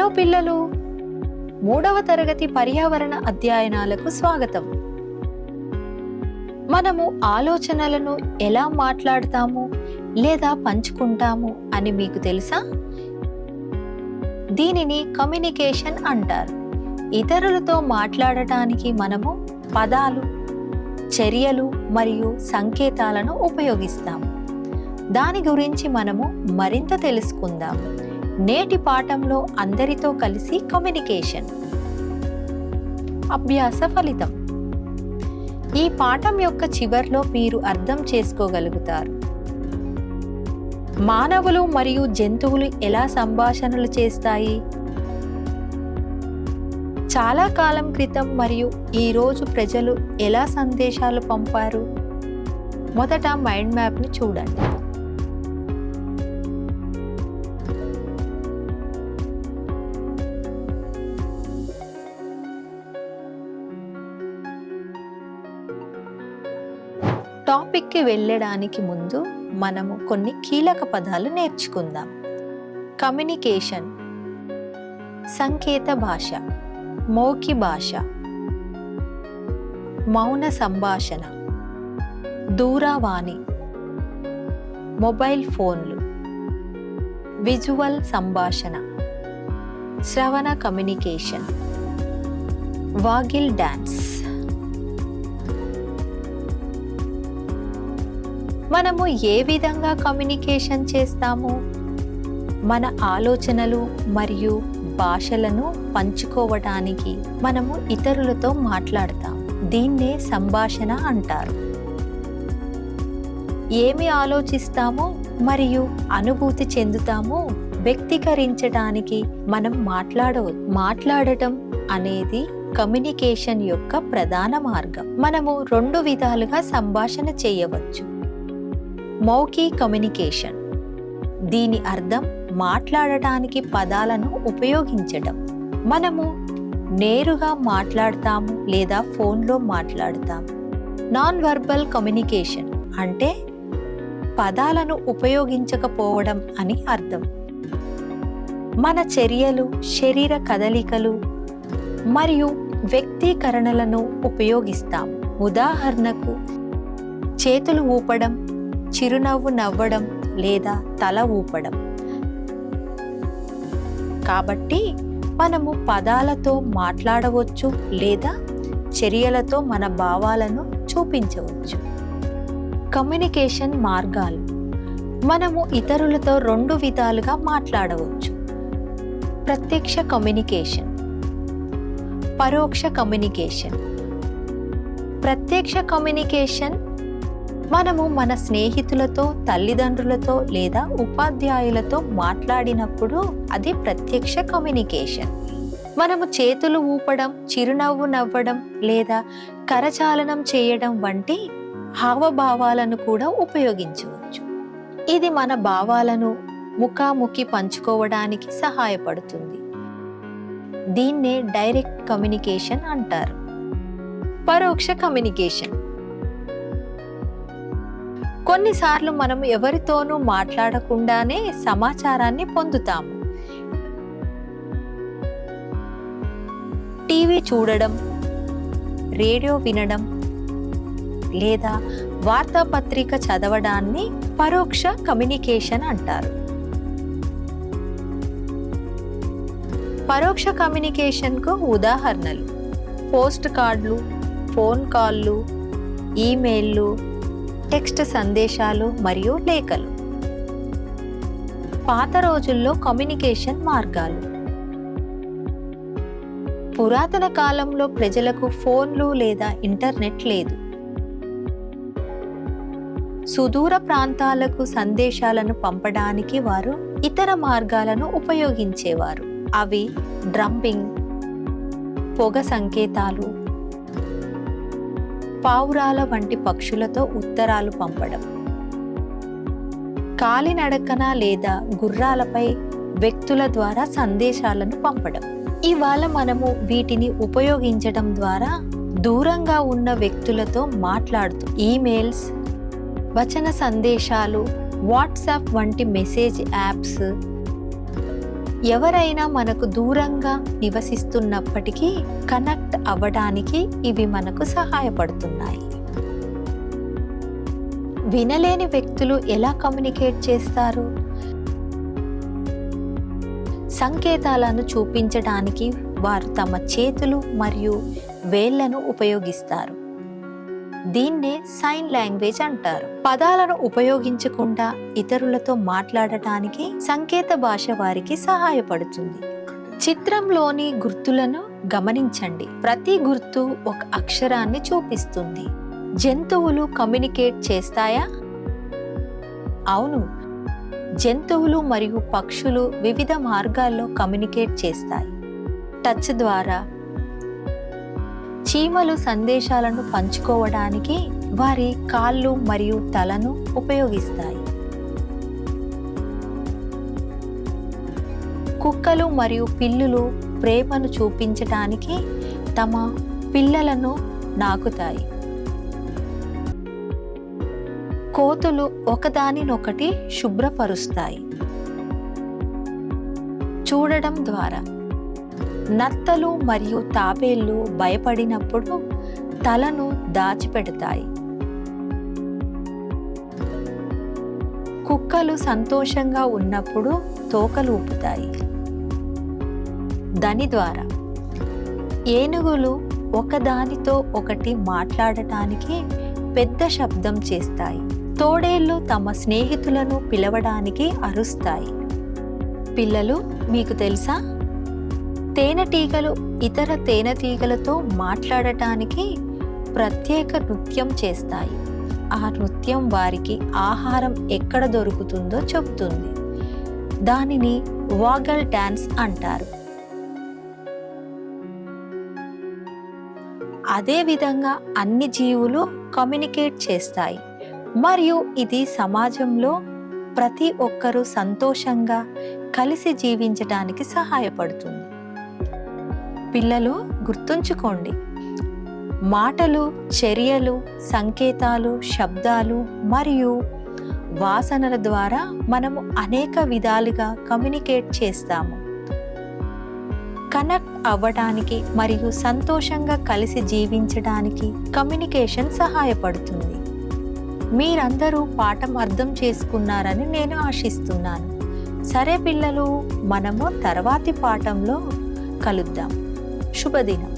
Hello పిల్లలు, 3వ తరగతి పర్యావరణ అధ్యయనాలకు స్వాగతం. మనము ఆలోచనలను ఎలా మాట్లాడతాము లేదా పంచుకుంటాము అని మీకు తెలుసా? దీనిని కమ్యూనికేషన్ అంటారు. ఇతరులతో మాట్లాడటానికి మనము పదాలు, చర్యలు మరియు సంకేతాలను ఉపయోగిస్తాము. దాని గురించి మనము మరింత తెలుసుకుందాం. నేటి పాఠంలో అందరితో కలిసి కమ్యూనికేషన్. అభ్యాస ఫలితం. ఈ పాఠం యొక్క చివర్లో మీరు అర్థం చేసుకోగలుగుతారు. మానవులు మరియు జంతువులు ఎలా సంభాషణలు చేస్తాయి? చాలా కాలం క్రితం మరియు ఈ రోజు ప్రజలు ఎలా సందేశాలు పంపారు? మొదట మైండ్ మ్యాప్ని చూడండి. టాపిక్కి వెళ్ళడానికి ముందు మనము కొన్ని కీలక పదాలు నేర్చుకుందాం. కమ్యూనికేషన్, సంకేత భాష, మౌఖిక భాష, మౌన సంభాషణ, దూరవాణి, మొబైల్ ఫోన్లు, విజువల్ సంభాషణ, శ్రవణ కమ్యూనికేషన్, వాగిల్ డాన్స్. మనము ఏ విధంగా కమ్యూనికేషన్ చేస్తాము? మన ఆలోచనలు మరియు భాషలను పంచుకోవటానికి మనము ఇతరులతో మాట్లాడతాం. దీన్నే సంభాషణ అంటారు. ఏమి ఆలోచిస్తామో మరియు అనుభూతి చెందుతామో వ్యక్తీకరించడానికి మనం మాట్లాడటం అనేది కమ్యూనికేషన్ యొక్క ప్రధాన మార్గం. మనము 2 విధాలుగా సంభాషణ చేయవచ్చు. మౌఖిక కమ్యూనికేషన్, దీని అర్థం మాట్లాడటానికి పదాలను ఉపయోగించడం. మనము నేరుగా మాట్లాడతాము లేదా ఫోన్లో మాట్లాడతాము. నాన్ వర్బల్ కమ్యూనికేషన్ అంటే పదాలను ఉపయోగించకపోవడం అని అర్థం. మన చర్యలు, శరీర కదలికలు మరియు వ్యక్తీకరణలను ఉపయోగిస్తాము. ఉదాహరణకు చేతులు ఊపడం, చిరునవ్వు నవ్వడం లేదా తల ఊపడం. కాబట్టి మనము పదాలతో మాట్లాడవచ్చు లేదా చర్యలతో మన భావాలను చూపించవచ్చు. కమ్యూనికేషన్ మార్గాలు. మనము ఇతరులతో 2 విధాలుగా మాట్లాడవచ్చు. ప్రత్యక్ష కమ్యూనికేషన్, పరోక్ష కమ్యూనికేషన్. ప్రత్యక్ష కమ్యూనికేషన్ మనము మన స్నేహితులతో, తల్లిదండ్రులతో లేదా ఉపాధ్యాయులతో మాట్లాడినప్పుడు అది ప్రత్యక్ష కమ్యూనికేషన్. మనము చేతులు ఊపడం, చిరునవ్వు నవ్వడం లేదా కరచాలనం చేయడం వంటి హావభావాలను కూడా ఉపయోగించవచ్చు. ఇది మన భావాలను ముఖాముఖి పంచుకోవడానికి సహాయపడుతుంది. దీన్నే డైరెక్ట్ కమ్యూనికేషన్ అంటారు. పరోక్ష కమ్యూనికేషన్. కొన్నిసార్లు మనం ఎవరితోనూ మాట్లాడకుండానే సమాచారాన్ని పొందుతాము. టీవీ చూడడం, రేడియో వినడం లేదా వార్తాపత్రిక చదవడాన్ని పరోక్ష కమ్యూనికేషన్ అంటారు. పరోక్ష కమ్యూనికేషన్కు ఉదాహరణలు పోస్ట్ కార్డులు, ఫోన్ కాల్లు, ఈమెయిల్లు, టెక్స్ట్ సందేశాలు మరియు లేఖలు. పాత రోజుల్లో కమ్యూనికేషన్ మార్గాలు. పురాతన కాలంలో ప్రజలకు ఫోన్లు లేదా ఇంటర్నెట్ లేదు. సుదూర ప్రాంతాలకు సందేశాలను పంపడానికి వారు ఇతర మార్గాలను ఉపయోగించేవారు. అవి డ్రంపింగ్, పొగ సంకేతాలు, పావురాల వంటి పక్షులతో ఉత్తరాలు పంపడం, కాలినడకన లేదా గుర్రాలపై వ్యక్తుల ద్వారా సందేశాలను పంపడం. ఇవాళ మనము వీటిని ఉపయోగించడం ద్వారా దూరంగా ఉన్న వ్యక్తులతో మాట్లాడుతూ ఈమెయిల్స్, వచన సందేశాలు, వాట్సాప్ వంటి మెసేజ్ యాప్స్, ఎవరైనా మనకు దూరంగా నివసిస్తున్నప్పటికీ కనెక్ట్ అవ్వడానికి ఇవి మనకు సహాయపడుతున్నాయి. వినలేని వ్యక్తులు ఎలా కమ్యూనికేట్ చేస్తారు? సంకేతాలను చూపించడానికి వారు తమ చేతులు మరియు వేళ్లను ఉపయోగిస్తారు. దీన్నే సైన్ లాంగ్వేజ్ అంటారు. పదాలను ఉపయోగించకుండా ఇతరులతో మాట్లాడటానికి సంకేత భాష వారికి సహాయపడుతుంది. చిత్రంలోని గుర్తులను గమనించండి. ప్రతి గుర్తు ఒక అక్షరాన్ని చూపిస్తుంది. జంతువులు కమ్యూనికేట్ చేస్తాయా? అవును, జంతువులు మరియు పక్షులు వివిధ మార్గాల్లో కమ్యూనికేట్ చేస్తాయి. టచ్ ద్వారా. చీమలు సందేశాలను పంచుకోవడానికి వారి కాళ్ళు మరియు తలను ఉపయోగిస్తాయి. కుక్కలు మరియు పిల్లులు ప్రేమను చూపించడానికి తమ పిల్లలను నాకుతాయి. కోతులు ఒకదానినొకటి శుభ్రపరుస్తాయి. చూడడం ద్వారా. నత్తలు మరియు తాబేళ్లు భయపడినప్పుడు తలను దాచిపెడతాయి. కుక్కలు సంతోషంగా ఉన్నప్పుడు తోకలు ఊపుతాయి. ధ్వని ద్వారా. ఏనుగులు ఒకదానితో ఒకటి మాట్లాడటానికి పెద్ద శబ్దం చేస్తాయి. తోడేళ్లు తమ స్నేహితులను పిలవడానికి అరుస్తాయి. పిల్లలు, మీకు తెలుసా? తేనెటీగలు ఇతర తేనెటీగలతో మాట్లాడటానికి ప్రత్యేక నృత్యం చేస్తాయి. ఆ నృత్యం వారికి ఆహారం ఎక్కడ దొరుకుతుందో చెబుతుంది. దానిని వాగల్ డాన్స్ అంటారు. అదేవిధంగా అన్ని జీవులు కమ్యూనికేట్ చేస్తాయి మరియు ఇది సమాజంలో ప్రతి ఒక్కరూ సంతోషంగా కలిసి జీవించడానికి సహాయపడుతుంది. పిల్లలు, గుర్తుంచుకోండి, మాటలు, చర్యలు, సంకేతాలు, శబ్దాలు మరియు వాసనల ద్వారా మనము అనేక విధాలుగా కమ్యూనికేట్ చేస్తాము. కనెక్ట్ అవ్వడానికి మరియు సంతోషంగా కలిసి జీవించడానికి కమ్యూనికేషన్ సహాయపడుతుంది. మీరందరూ పాఠం అర్థం చేసుకున్నారని నేను ఆశిస్తున్నాను. సరే పిల్లలు, మనము తర్వాతి పాఠంలో కలుద్దాం. శుభదినం.